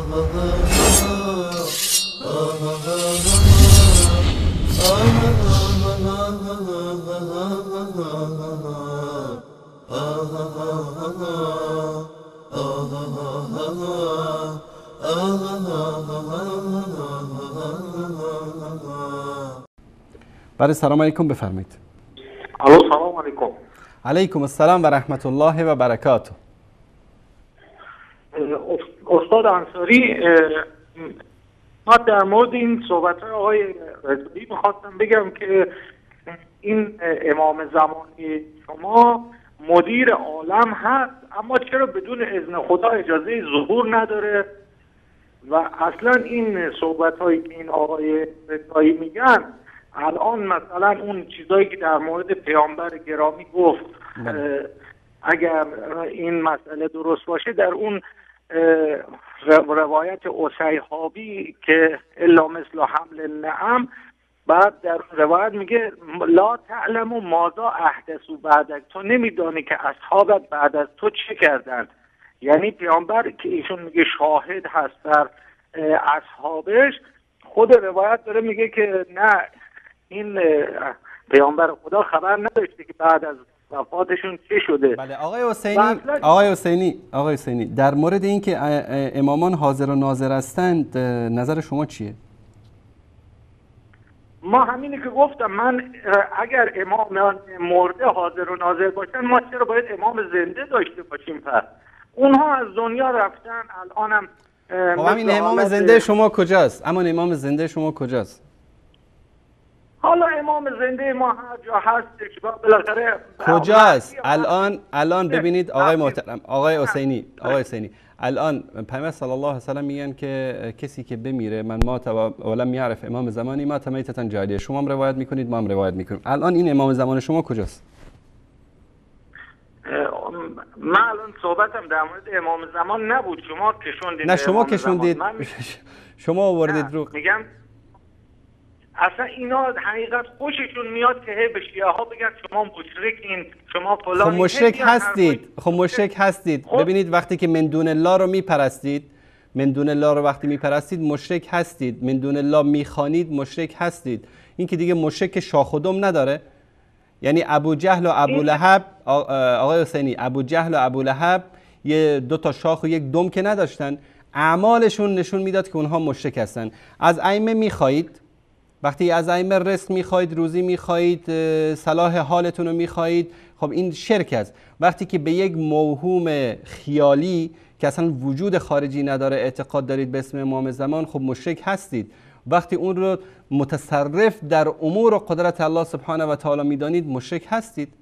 بله سلام علیکم بفرمایید. الو سلام علیکم. علیکم السلام و رحمت الله و برکاته. استاد انصاری، ما در مورد این صحبت آقای رضایی میخواستم بگم که این امام زمانی شما مدیر عالم هست، اما چرا بدون اذن خدا اجازه ظهور نداره؟ و اصلا این صحبت هایی که این آقای رضایی میگن الان مثلا اون چیزایی که در مورد پیامبر گرامی گفت اگر این مسئله درست باشه، در اون روایت اصیحابی که الا مثل حمل النعم، بعد در روایت میگه لا تعلم ماذا احدثوا بعدک، تو نمیدانی که اصحابت بعد از تو چه کردند. یعنی پیامبر که ایشون میگه شاهد هست در اصحابش، خود روایت داره میگه که نه، این پیامبر خدا خبر نداشته که بعد از وفاتشون چه شده. بله آقای حسینی در مورد این که امامان حاضر و ناظر هستند نظر شما چیه؟ ما همینی که گفتم، من اگر امام مرده حاضر و ناظر باشن، ما چرا باید امام زنده داشته باشیم؟ پس اونها از دنیا رفتن، الانم همین امام زنده شما کجاست؟ اما امام زنده شما کجاست؟ حالا امام زنده ما هر جا هستش، بالاخره کجاست؟ الان ببینید آقای محترم، آقای حسینی، الان پیامبر صلی الله علیه و سلم میگن که کسی که بمیره من مات و لم یعرف امام زمانی مات میتة جاریه. شما هم روایت میکنید، ما هم روایت میکنیم. الان این امام زمان شما کجاست؟ من الان صحبتم در مورد امام زمان نبود، شما کشوندید. نه شما کشوندید، شما آوردید رو. میگم اصلا اینا حقیقت خوششون میاد که هی به شیعه ها بگن شما مشرکین، شما فلان. خب مشرک هستید. ببینید وقتی که من دون الله رو میپرستید، من دون الله رو وقتی میپرستید مشرک هستید. من دون الله میخوانید مشرک هستید. این که دیگه مشرک شاخ و دم نداره. یعنی ابو جهل و ابو لهب، آقای حسینی، ابو جهل و ابو لهب یه دو تا شاخ و یک دم که نداشتن، اعمالشون نشون میداد که اونها مشرک هستن. از ائمه میخواهید، وقتی از ائمه رزق میخواهید، روزی میخواهید، صلاح حالتون رو میخواهید، خب این شرک است. وقتی که به یک موهوم خیالی که اصلا وجود خارجی نداره اعتقاد دارید به اسم امام زمان، خب مشرک هستید. وقتی اون رو متصرف در امور و قدرت الله سبحانه و تعالی میدانید مشرک هستید.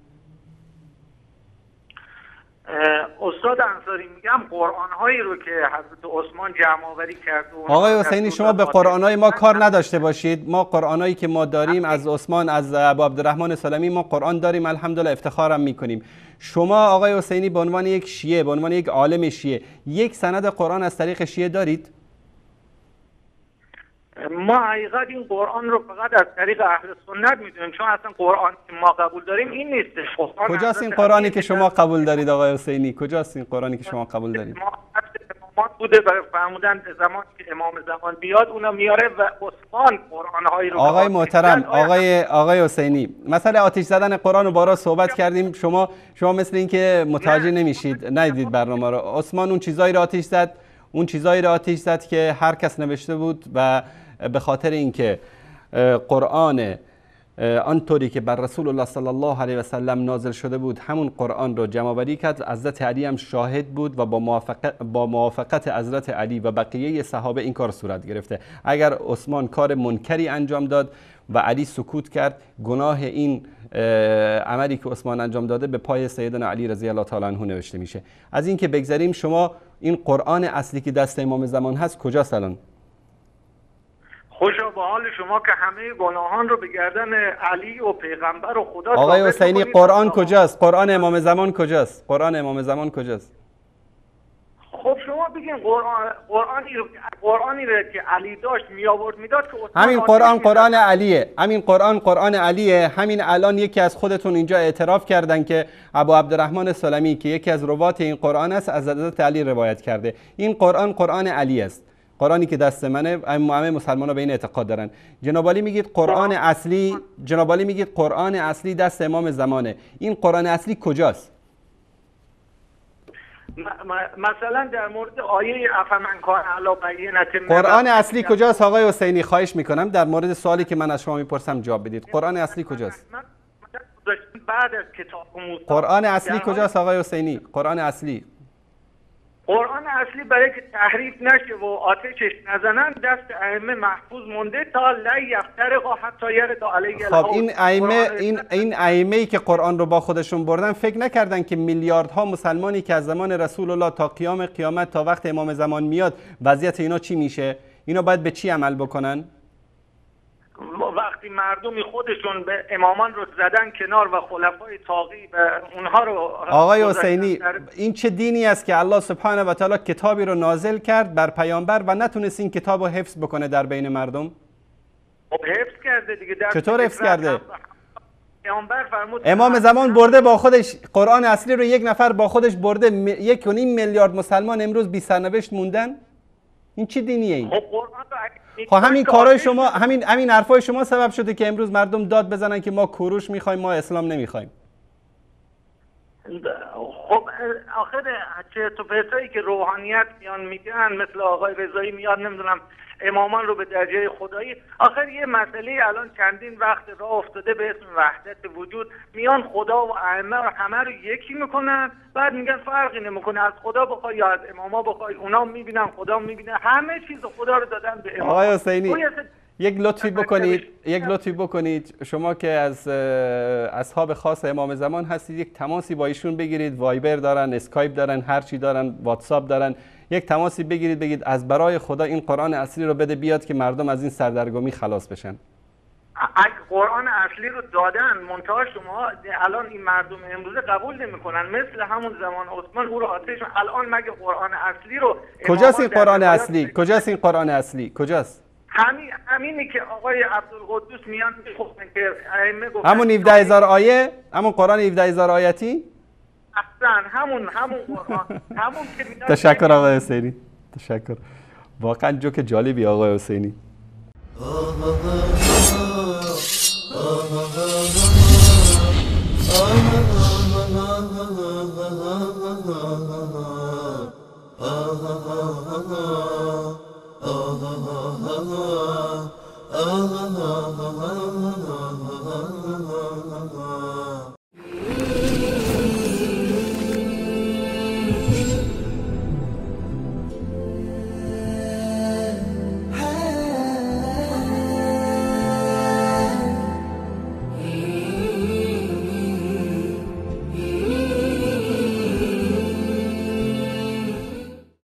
استاد انصاری، میگم قرآن هایی رو که حضرت عثمان جمع آوری کرد. آقای حسینی شما به قرآن های ما کار نداشته باشید. ما قرآن هایی که ما داریم از عثمان، از ابو عبدالرحمن سلمی، ما قرآن داریم، الحمدلله افتخارم میکنیم. شما آقای حسینی به عنوان یک شیعه، به عنوان یک عالم شیعه، یک سند قرآن از طریق شیعه دارید؟ ما حقیقت این قرآن رو فقط از طریق اهل سنت میدونیم، چون اصلا قرآن که ما قبول داریم این نیستش. کجاست این قرآنی که شما قبول دارید آقای حسینی؟ کجاست این قرآنی که شما قبول دارید؟ امامات بوده برای فرمودن زمانی که امام زمان بیاد اونا میاره و عثمان قرآن هایی رو. آقای محترم، آقای حسینی، مسئله آتش زدن قرآن رو بارا صحبت کردیم. شما مثل این که متوجه نمیشید، ندیدید برنامه رو. عثمان اون چیزایی رو آتش زد که هر کس نوشته بود و به خاطر اینکه قرآن آنطوری که بر رسول الله صلی الله علیه و سلم نازل شده بود همون قرآن رو جمع آوری کرد. حضرت علی هم شاهد بود و با موافقت حضرت علی و بقیه صحابه این کار صورت گرفته. اگر عثمان کار منکری انجام داد و علی سکوت کرد، گناه این عملی که عثمان انجام داده به پای سیدنا علی رضی الله تعالی عنه نوشته میشه. از این که بگذریم، شما این قرآن اصلی که دست امام زمان هست کجاست الان؟ خوشا به حال شما که همه گناهان رو به گردن علی و پیغمبر و خدا. آقای حسینی قرآن کجاست؟ قرآن امام زمان کجاست؟ قرآن امام زمان کجاست؟ خب شما بگین قرآنی رو که علی داشت می آورد میداد که همین قرآن علیه. همین قرآن علیه. همین الان یکی از خودتون اینجا اعتراف کردن که ابو عبدالرحمن سلمی که یکی از روات این قرآن است از حضرت علی روایت کرده. این قرآن علی است. قرآنی که دست منه، همه مسلمان‌ها به این اعتقاد دارن. جناب عالی میگید قرآن اصلی، جناب عالی میگید قرآن اصلی دست امام زمانه. این قرآن اصلی کجاست؟ مثلا در مورد آیه افمن کان علی بینة قرآن اصلی کجاست آقای حسینی؟ خواهش میکنم در مورد سوالی که من از شما میپرسم جواب بدید. قرآن اصلی کجاست؟ بعد از کتاب موسی قرآن اصلی کجاست آقای حسینی؟ قرآن اصلی. قرآن اصلی برای که تحریف نشه و آتشش نزنن دست ائمه محفوظ مونده تا لا یفترقا حتی یرد علیه خب این ائمه‌ای که قرآن رو با خودشون بردن فکر نکردن که میلیاردها مسلمانی که از زمان رسول الله تا قیام قیامت تا وقت امام زمان میاد وضعیت اینا چی میشه؟ اینا باید به چی عمل بکنن؟ وقتی مردمی خودشون به امامان رو زدن کنار و خلفای طاغی و اونها رو آقای حسینی این چه دینی است که الله سبحانه و تعالی کتابی رو نازل کرد بر پیامبر و نتونست این کتاب رو حفظ بکنه در بین مردم؟ خب حفظ کرده دیگه. چطور حفظ کرده؟ پیامبر فرمود امام زمان برده با خودش قرآن اصلی رو، یک نفر با خودش برده، 1.5 میلیارد مسلمان امروز بی سرنوشت موندن. این چه دینیه این؟ خب همین کارهای شما، همین حرفای شما سبب شده که امروز مردم داد بزنن که ما کوروش میخوایم، ما اسلام نمیخوایم. خب آخر چرت و پرتایی که روحانیت میان میگن، مثل آقای رضایی میاد نمیدونم امامان رو به درجه خدایی. آخر یه مسئله الان چندین وقت راه افتاده به اسم وحدت وجود، میان خدا و ائمه رو همه رو یکی میکنن، بعد میگن فرقی نمیکنه از خدا بخوای یا از اماما بخوای، اونا میبینن خدا میبینه، همه چیز خدا رو دادن به امام. آقای حسینی یک لطفی بکنید شما که از اصحاب خاص امام زمان هستید، یک تماسی با ایشون بگیرید. وایبر دارن، اسکایپ دارن، هر چی دارن، واتساپ دارن. یک تماسی بگیرید بگید از برای خدا این قرآن اصلی رو بده بیاد که مردم از این سردرگمی خلاص بشن. قرآن اصلی رو دادن، منتها شما الان این مردم امروزه قبول نمیکنن، مثل همون زمان عثمان او رو آتش. الان مگه قرآن اصلی رو کجاست این قرآن اصلی؟ کجاست این قرآن اصلی؟ کجاست؟ همینی که آقای عبدالقدوس میان میخونن که ائمه گفتن همون 17000 آیه، همون قرآن 17000 آیتی. اصلا همون قرآن همون که میاد. تشکر آقای حسینی، تشکر. واقعا جوک جالبی آقای حسینی.